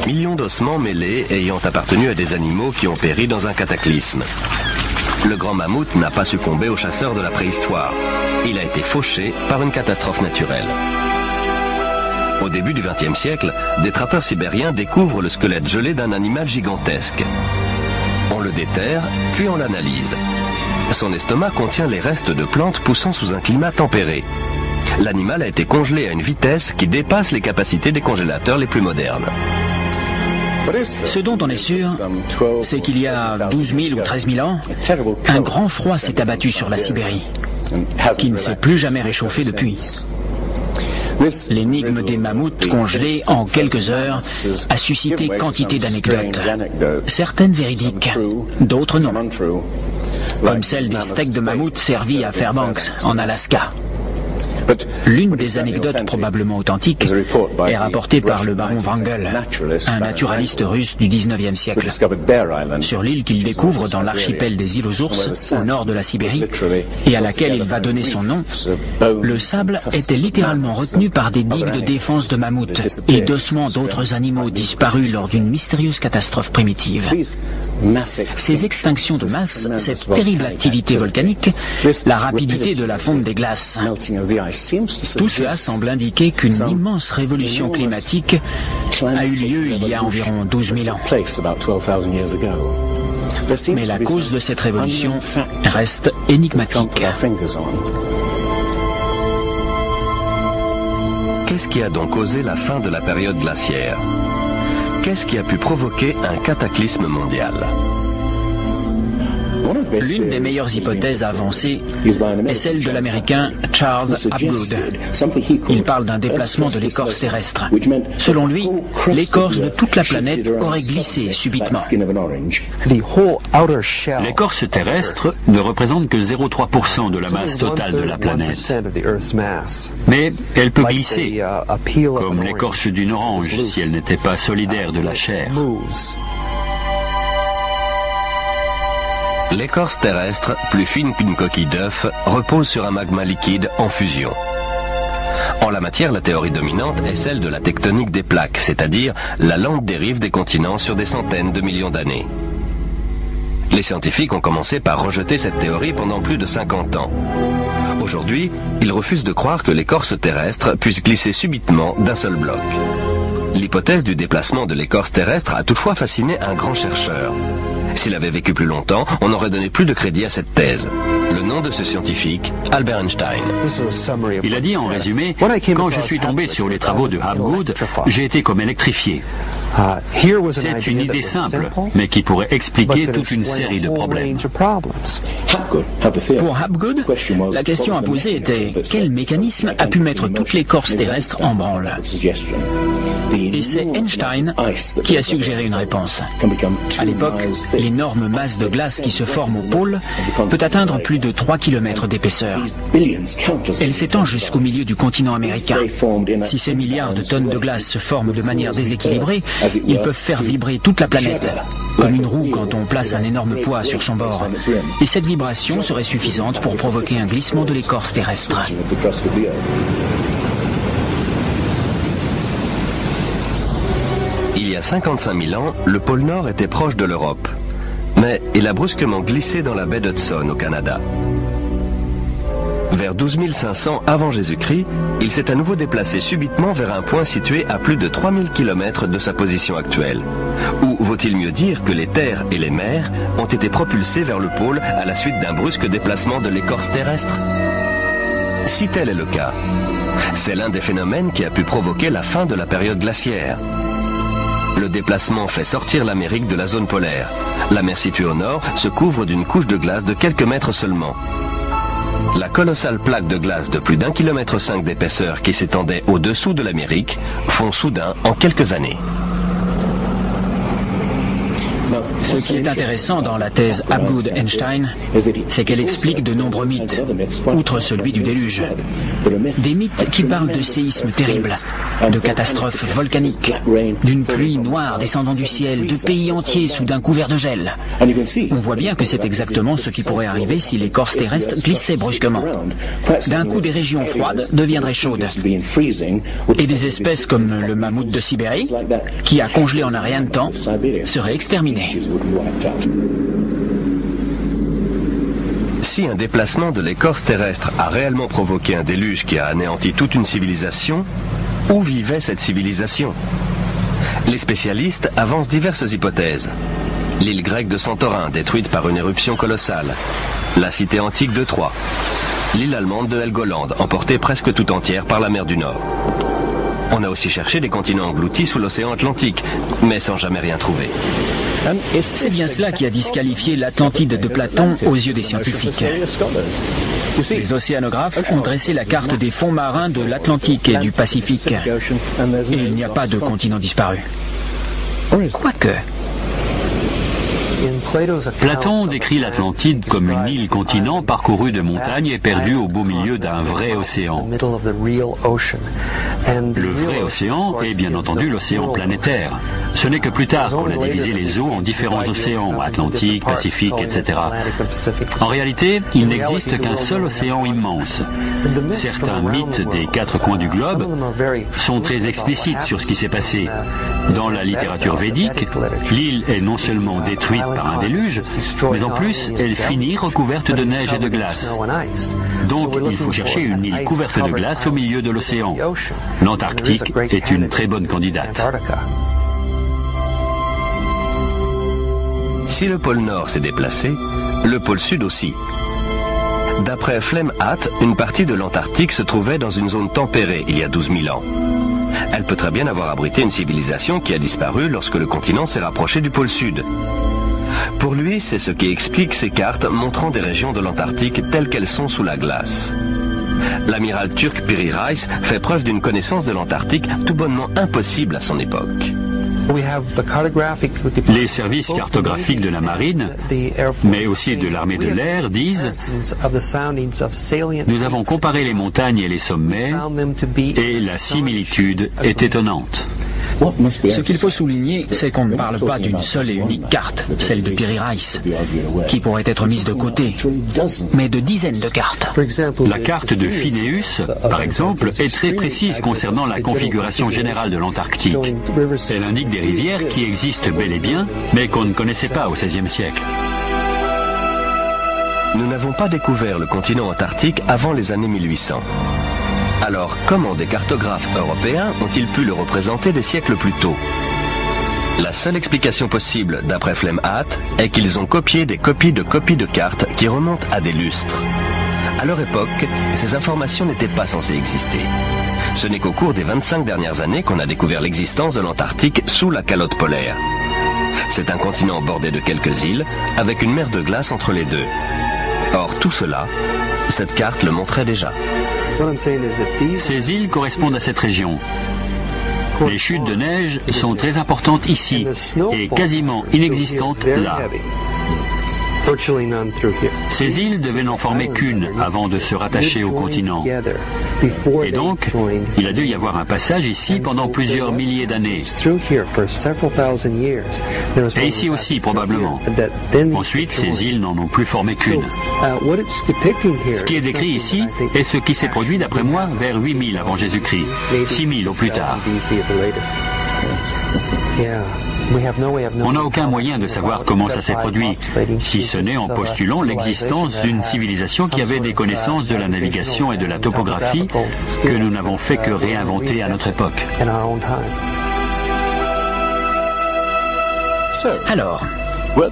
Millions d'ossements mêlés ayant appartenu à des animaux qui ont péri dans un cataclysme. Le grand mammouth n'a pas succombé aux chasseurs de la préhistoire. Il a été fauché par une catastrophe naturelle. Au début du XXe siècle, des trappeurs sibériens découvrent le squelette gelé d'un animal gigantesque. On le déterre, puis on l'analyse. Son estomac contient les restes de plantes poussant sous un climat tempéré. L'animal a été congelé à une vitesse qui dépasse les capacités des congélateurs les plus modernes. Ce dont on est sûr, c'est qu'il y a 12 000 ou 13 000 ans, un grand froid s'est abattu sur la Sibérie, qui ne s'est plus jamais réchauffé depuis. L'énigme des mammouths congelés en quelques heures a suscité quantité d'anecdotes, certaines véridiques, d'autres non, comme celle des steaks de mammouth servis à Fairbanks, en Alaska. L'une des anecdotes probablement authentiques est rapportée par le baron Wrangel, un naturaliste russe du XIXe siècle. Sur l'île qu'il découvre dans l'archipel des îles aux ours, au nord de la Sibérie, et à laquelle il va donner son nom, le sable était littéralement retenu par des digues de défense de mammouths et d'ossements d'autres animaux disparus lors d'une mystérieuse catastrophe primitive. Ces extinctions de masse, cette terrible activité volcanique, la rapidité de la fonte des glaces, tout cela semble indiquer qu'une immense révolution climatique a eu lieu il y a environ 12 000 ans. Mais la cause de cette révolution reste énigmatique. Qu'est-ce qui a donc causé la fin de la période glaciaire? Qu'est-ce qui a pu provoquer un cataclysme mondial? L'une des meilleures hypothèses avancées est celle de l'Américain Charles Hapgood. Il parle d'un déplacement de l'écorce terrestre. Selon lui, l'écorce de toute la planète aurait glissé subitement. L'écorce terrestre ne représente que 0,3% de la masse totale de la planète. Mais elle peut glisser, comme l'écorce d'une orange si elle n'était pas solidaire de la chair. L'écorce terrestre, plus fine qu'une coquille d'œuf, repose sur un magma liquide en fusion. En la matière, la théorie dominante est celle de la tectonique des plaques, c'est-à-dire la lente dérive des continents sur des centaines de millions d'années. Les scientifiques ont commencé par rejeter cette théorie pendant plus de 50 ans. Aujourd'hui, ils refusent de croire que l'écorce terrestre puisse glisser subitement d'un seul bloc. L'hypothèse du déplacement de l'écorce terrestre a toutefois fasciné un grand chercheur. S'il avait vécu plus longtemps, on aurait donné plus de crédit à cette thèse. Le nom de ce scientifique, Albert Einstein. Il a dit en résumé, quand je suis tombé sur les travaux de Hapgood, j'ai été comme électrifié. C'est une idée simple, mais qui pourrait expliquer toute une série de problèmes. Pour Hapgood, la question à poser était quel mécanisme a pu mettre toute l'écorce terrestre en branle? Et c'est Einstein qui a suggéré une réponse. À l'époque, l'énorme masse de glace qui se forme au pôle peut atteindre plus de 3 km d'épaisseur. Elle s'étend jusqu'au milieu du continent américain. Si ces milliards de tonnes de glace se forment de manière déséquilibrée, ils peuvent faire vibrer toute la planète, comme une roue quand on place un énorme poids sur son bord. Et cette vibration serait suffisante pour provoquer un glissement de l'écorce terrestre. Il y a 55 000 ans, le pôle Nord était proche de l'Europe. Mais il a brusquement glissé dans la baie d'Hudson au Canada. Vers 12 500 avant Jésus-Christ, il s'est à nouveau déplacé subitement vers un point situé à plus de 3000 km de sa position actuelle. Ou vaut-il mieux dire que les terres et les mers ont été propulsées vers le pôle à la suite d'un brusque déplacement de l'écorce terrestre? Si tel est le cas, c'est l'un des phénomènes qui a pu provoquer la fin de la période glaciaire. Le déplacement fait sortir l'Amérique de la zone polaire. La mer située au nord se couvre d'une couche de glace de quelques mètres seulement. La colossale plaque de glace de plus d'1,5 km d'épaisseur qui s'étendait au-dessous de l'Amérique fond soudain en quelques années. Ce qui est intéressant dans la thèse Hapgood-Einstein, c'est qu'elle explique de nombreux mythes, outre celui du déluge. Des mythes qui parlent de séismes terribles, de catastrophes volcaniques, d'une pluie noire descendant du ciel, de pays entiers soudain couverts de gel. On voit bien que c'est exactement ce qui pourrait arriver si l'écorce terrestre glissait brusquement. D'un coup, des régions froides deviendraient chaudes. Et des espèces comme le mammouth de Sibérie, qui a congelé en un rien de temps, seraient exterminées. Si un déplacement de l'écorce terrestre a réellement provoqué un déluge qui a anéanti toute une civilisation, où vivait cette civilisation? Les spécialistes avancent diverses hypothèses. L'île grecque de Santorin, détruite par une éruption colossale. La cité antique de Troie. L'île allemande de Helgoland, emportée presque tout entière par la mer du Nord. On a aussi cherché des continents engloutis sous l'océan Atlantique, mais sans jamais rien trouver. C'est bien cela qui a disqualifié l'Atlantide de Platon aux yeux des scientifiques. Les océanographes ont dressé la carte des fonds marins de l'Atlantique et du Pacifique. Et il n'y a pas de continent disparu. Quoique... Platon décrit l'Atlantide comme une île-continent parcourue de montagnes et perdue au beau milieu d'un vrai océan. Le vrai océan est bien entendu l'océan planétaire. Ce n'est que plus tard qu'on a divisé les eaux en différents océans, Atlantique, Pacifique, etc. En réalité, il n'existe qu'un seul océan immense. Certains mythes des quatre coins du globe sont très explicites sur ce qui s'est passé. Dans la littérature védique, l'île est non seulement détruite par un déluge, mais en plus, elle finit recouverte de neige et de glace. Donc, il faut chercher une île couverte de glace au milieu de l'océan. L'Antarctique est une très bonne candidate. Si le pôle Nord s'est déplacé, le pôle Sud aussi. D'après Flemhatt, une partie de l'Antarctique se trouvait dans une zone tempérée il y a 12 000 ans. Elle peut très bien avoir abrité une civilisation qui a disparu lorsque le continent s'est rapproché du pôle Sud. Pour lui, c'est ce qui explique ces cartes montrant des régions de l'Antarctique telles qu'elles sont sous la glace. L'amiral turc Piri Reis fait preuve d'une connaissance de l'Antarctique tout bonnement impossible à son époque. Les services cartographiques de la marine, mais aussi de l'armée de l'air, disent « Nous avons comparé les montagnes et les sommets et la similitude est étonnante. » Ce qu'il faut souligner, c'est qu'on ne parle pas d'une seule et unique carte, celle de Piri Reis, qui pourrait être mise de côté, mais de dizaines de cartes. La carte de Phineus, par exemple, est très précise concernant la configuration générale de l'Antarctique. Elle indique des rivières qui existent bel et bien, mais qu'on ne connaissait pas au XVIe siècle. Nous n'avons pas découvert le continent antarctique avant les années 1800. Alors, comment des cartographes européens ont-ils pu le représenter des siècles plus tôt? La seule explication possible, d'après Flemhatt, est qu'ils ont copié des copies de cartes qui remontent à des lustres. À leur époque, ces informations n'étaient pas censées exister. Ce n'est qu'au cours des 25 dernières années qu'on a découvert l'existence de l'Antarctique sous la calotte polaire. C'est un continent bordé de quelques îles, avec une mer de glace entre les deux. Or, tout cela, cette carte le montrait déjà. Ces îles correspondent à cette région. Les chutes de neige sont très importantes ici et quasiment inexistantes là. Ces îles devaient n'en former qu'une avant de se rattacher au continent. Et donc, il a dû y avoir un passage ici pendant plusieurs milliers d'années. Et ici aussi, probablement. Ensuite, ces îles n'en ont plus formé qu'une. Ce qui est décrit ici est ce qui s'est produit, d'après moi, vers 8000 avant Jésus-Christ, 6000 au plus tard. On n'a aucun moyen de savoir comment ça s'est produit, si ce n'est en postulant l'existence d'une civilisation qui avait des connaissances de la navigation et de la topographie que nous n'avons fait que réinventer à notre époque. Alors,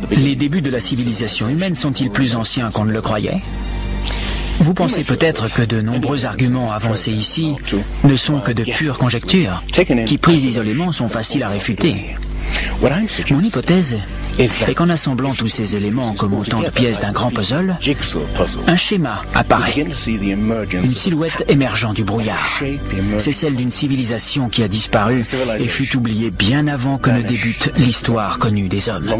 les débuts de la civilisation humaine sont-ils plus anciens qu'on ne le croyait? Vous pensez peut-être que de nombreux arguments avancés ici ne sont que de pures conjectures, qui prises isolément sont faciles à réfuter. Mon hypothèse est qu'en assemblant tous ces éléments comme autant de pièces d'un grand puzzle, un schéma apparaît, une silhouette émergeant du brouillard. C'est celle d'une civilisation qui a disparu et fut oubliée bien avant que ne débute l'histoire connue des hommes.